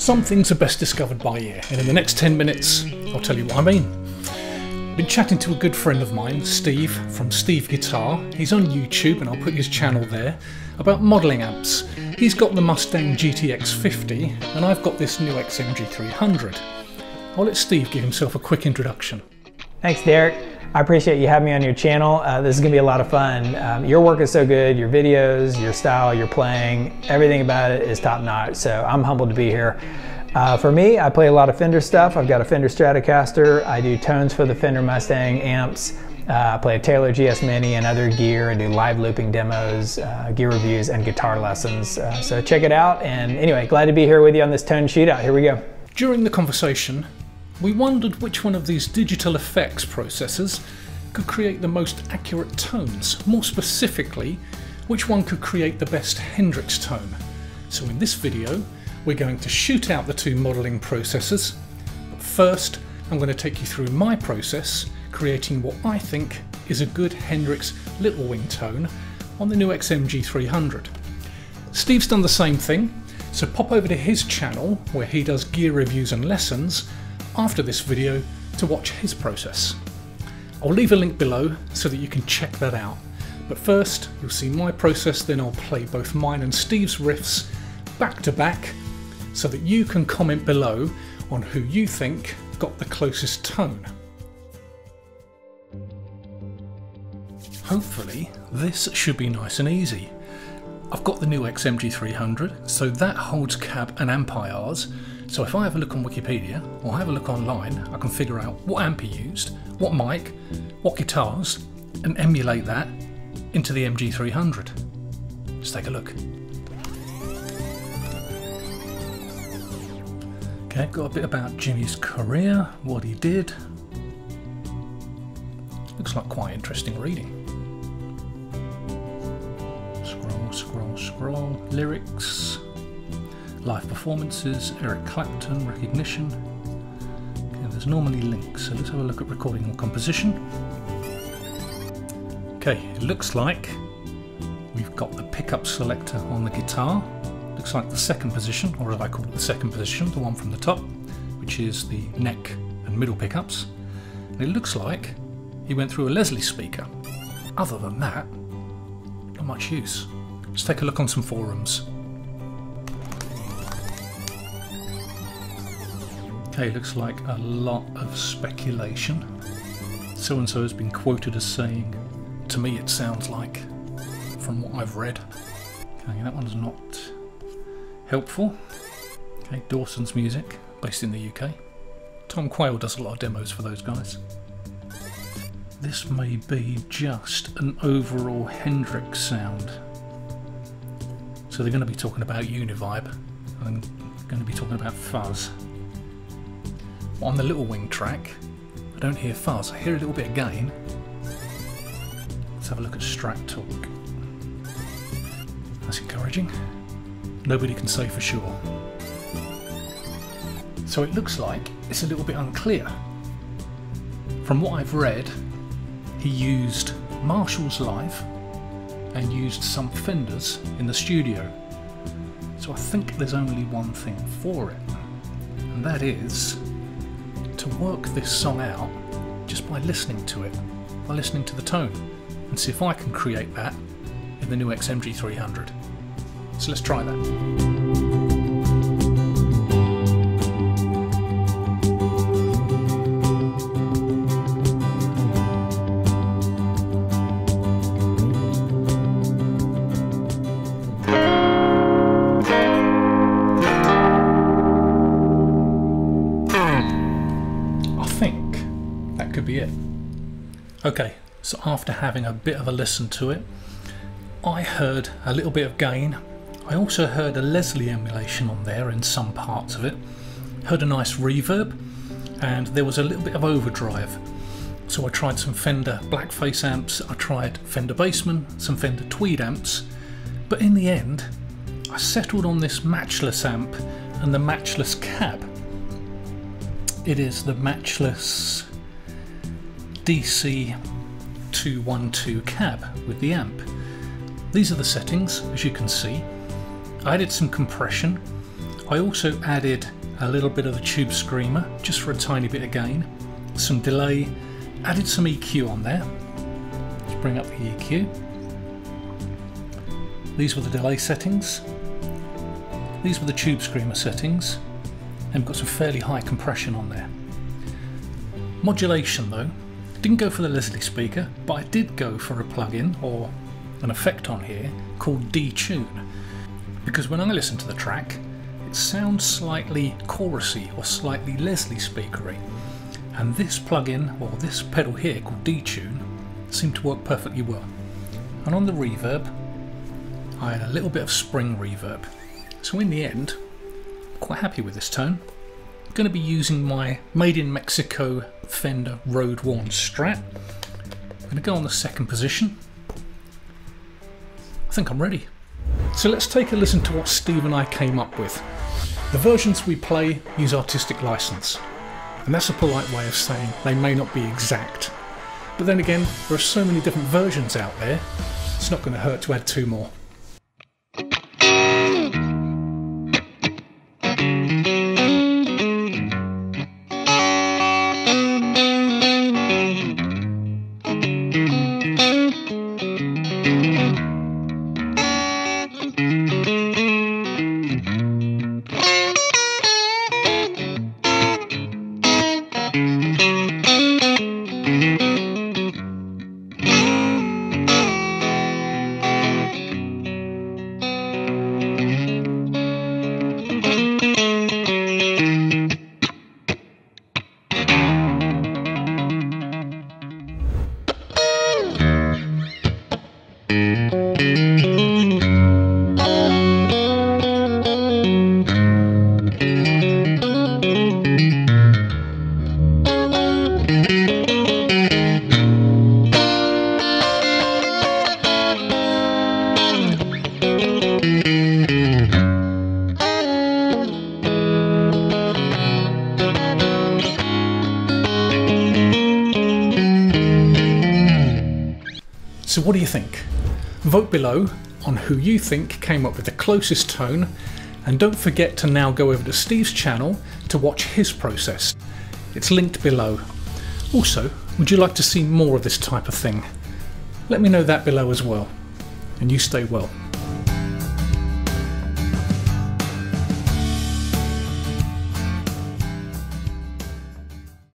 Some things are best discovered by ear, and in the next 10 minutes I'll tell you what I mean. I've been chatting to a good friend of mine, Steve, from Steve Guitar. He's on YouTube and I'll put his channel there, about modelling amps. He's got the Mustang GTX50 and I've got this NUX MG300. I'll let Steve give himself a quick introduction. Thanks, Derek. I appreciate you having me on your channel. This is gonna be a lot of fun. Your work is so good, your videos, your style, your playing, everything about it is top notch, so I'm humbled to be here. For me, I play a lot of Fender stuff. I've got a Fender Stratocaster. I do tones for the Fender Mustang amps. I play a Taylor GS Mini and other gear and do live looping demos, gear reviews, and guitar lessons. So check it out, and anyway, glad to be here with you on this tone shootout. Here we go. During the conversation, we wondered which one of these digital effects processors could create the most accurate tones. More specifically, which one could create the best Hendrix tone. So in this video, we're going to shoot out the two modelling processors. But first, I'm going to take you through my process, creating what I think is a good Hendrix Little wing tone on the NUX MG300. Steve's done the same thing, so pop over to his channel where he does gear reviews and lessons after this video to watch his process. I'll leave a link below so that you can check that out. But first, you'll see my process, then I'll play both mine and Steve's riffs back to back so that you can comment below on who you think got the closest tone. Hopefully, this should be nice and easy. I've got the NUX MG300, so that holds cab and amp IRs. So if I have a look on Wikipedia or have a look online, I can figure out what amp he used, what mic, what guitars, and emulate that into the MG300. Let's take a look. Okay, got a bit about Jimmy's career, what he did. Looks like quite interesting reading. Scroll. Lyrics. Live performances, Eric Clapton, recognition. Okay, there's normally links, so let's have a look at recording and composition. Okay, it looks like we've got the pickup selector on the guitar. Looks like the second position, or as I call it the second position, the one from the top, which is the neck and middle pickups. And it looks like he went through a Leslie speaker. Other than that, not much use. Let's take a look on some forums. Okay, looks like a lot of speculation. So-and-so has been quoted as saying, to me it sounds like, from what I've read. Okay, that one's not helpful. Okay, Dawson's Music, based in the UK. Tom Quayle does a lot of demos for those guys. This may be just an overall Hendrix sound. So they're going to be talking about Univibe, and they're going to be talking about fuzz. On the Little Wing track, I don't hear fuzz, I hear a little bit of gain. Let's have a look at Strat Talk. That's encouraging. Nobody can say for sure. So it looks like it's a little bit unclear. From what I've read, he used Marshalls live and used some Fenders in the studio. So I think there's only one thing for it, and that is to work this song out just by listening to it, by listening to the tone, and see if I can create that in the NUX MG300. So let's try that. Could be it. Okay, so after having a bit of a listen to it, I heard a little bit of gain. I also heard a Leslie emulation on there in some parts of it. Heard a nice reverb, and there was a little bit of overdrive. So I tried some Fender Blackface amps, I tried Fender Bassman, some Fender Tweed amps, but in the end I settled on this Matchless amp and the Matchless cab. It is the Matchless DC212 cab with the amp. These are the settings, as you can see. I added some compression. I also added a little bit of the tube screamer, just for a tiny bit of gain, some delay, added some EQ on there. Let's bring up the EQ. These were the delay settings. These were the tube screamer settings, and we've got some fairly high compression on there. Modulation though, didn't go for the Leslie speaker, but I did go for a plugin or an effect on here called detune, because when I listen to the track it sounds slightly chorusy or slightly Leslie speakery, and this plugin or this pedal here called detune seemed to work perfectly well. And on the reverb I had a little bit of spring reverb, so in the end I'm quite happy with this tone. I'm going to be using my made in Mexico Fender road worn Strat. I'm going to go on the second position. I think I'm ready. So let's take a listen to what Steve and I came up with. The versions we play use artistic license, and that's a polite way of saying they may not be exact. But then again, there are so many different versions out there, it's not going to hurt to add 2 more. So what do you think? Vote below on who you think came up with the closest tone, and don't forget to now go over to Steve's channel to watch his process. It's linked below. Also, would you like to see more of this type of thing? Let me know that below as well. And you stay well.